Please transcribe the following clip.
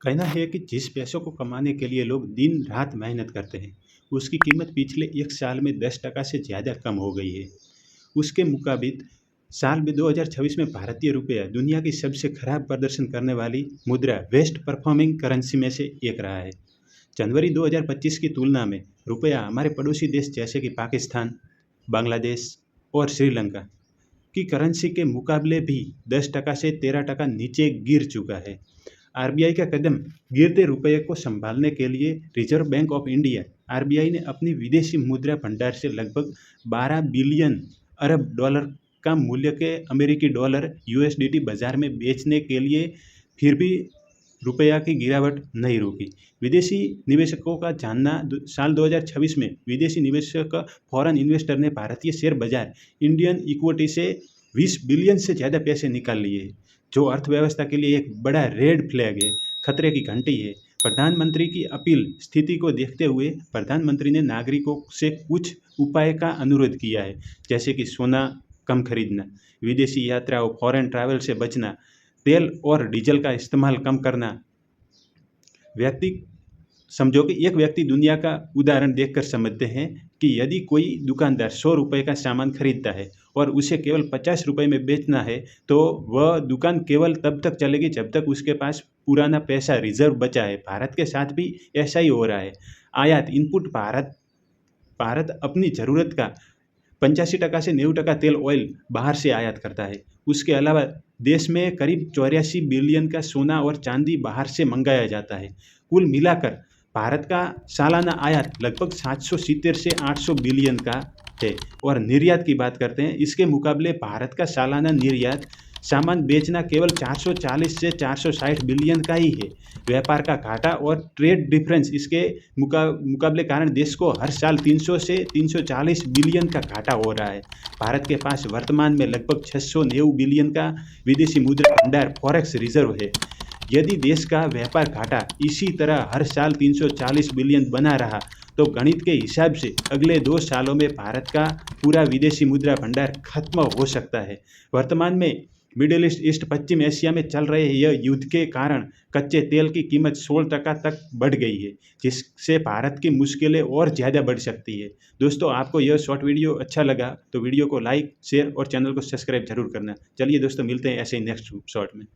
कहना है कि जिस पैसों को कमाने के लिए लोग दिन रात मेहनत करते हैं, उसकी कीमत पिछले 1 साल में 10% से ज़्यादा कम हो गई है। उसके मुताबिक साल में 2026 में भारतीय रुपया दुनिया की सबसे खराब प्रदर्शन करने वाली मुद्रा वेस्ट परफॉर्मिंग करेंसी में से एक रहा है। जनवरी 2025 की तुलना में रुपया हमारे पड़ोसी देश जैसे कि पाकिस्तान, बांग्लादेश और श्रीलंका की करेंसी के मुकाबले भी 10% से 13% नीचे गिर चुका है। आरबीआई का कदम गिरते रुपये को संभालने के लिए reserve bank of India RBI ने अपनी विदेशी मुद्रा भंडार से लगभग 12 बिलियन अरब डॉलर का मूल्य के अमेरिकी डॉलर यूएसडीटी बाजार में बेचने के लिए फिर भी रुपया की गिरावट नहीं रुकी। विदेशी निवेशकों का जानना साल 2026 में विदेशी निवेशक फॉरेन इन्वेस्टर ने भारतीय शेयर बाजार इंडियन इक्विटी से 20 बिलियन से ज़्यादा पैसे निकाल लिए, जो अर्थव्यवस्था के लिए एक बड़ा रेड फ्लैग है, खतरे की घंटी है। प्रधानमंत्री की अपील स्थिति को देखते हुए प्रधानमंत्री ने नागरिकों से कुछ उपाय का अनुरोध किया है, जैसे कि सोना कम खरीदना, विदेशी यात्रा और फॉरेन ट्रैवल से बचना, तेल और डीजल का इस्तेमाल कम करना। व्यक्ति समझो कि एक व्यक्ति दुनिया का उदाहरण देखकर समझते हैं कि यदि कोई दुकानदार 100 रुपये का सामान खरीदता है और उसे केवल 50 रुपये में बेचना है, तो वह दुकान केवल तब तक चलेगी जब तक उसके पास पुराना पैसा रिजर्व बचा है। भारत के साथ भी ऐसा ही हो रहा है। आयात इनपुट भारत अपनी ज़रूरत का 85% से 90% तेल ऑयल बाहर से आयात करता है। उसके अलावा देश में करीब 84 बिलियन का सोना और चांदी बाहर से मंगाया जाता है। कुल मिलाकर भारत का सालाना आयात लगभग 770 से 800 बिलियन का है। और निर्यात की बात करते हैं, इसके मुकाबले भारत का सालाना निर्यात सामान बेचना केवल 440 से 460 बिलियन का ही है। व्यापार का घाटा और ट्रेड डिफरेंस इसके मुकाबले कारण देश को हर साल 300 से 340 बिलियन का घाटा हो रहा है। भारत के पास वर्तमान में लगभग 690 बिलियन का विदेशी मुद्रा भंडार फॉरेक्स रिजर्व है। यदि देश का व्यापार घाटा इसी तरह हर साल 340 बिलियन बना रहा, तो गणित के हिसाब से अगले 2 सालों में भारत का पूरा विदेशी मुद्रा भंडार खत्म हो सकता है। वर्तमान में मिडिल ईस्ट पश्चिम एशिया में चल रहे यह युद्ध के कारण कच्चे तेल की कीमत 16% तक बढ़ गई है, जिससे भारत की मुश्किलें और ज़्यादा बढ़ सकती है। दोस्तों, आपको यह शॉर्ट वीडियो अच्छा लगा तो वीडियो को लाइक, शेयर और चैनल को सब्सक्राइब जरूर करना। चलिए दोस्तों, मिलते हैं ऐसे ही नेक्स्ट शॉर्ट में।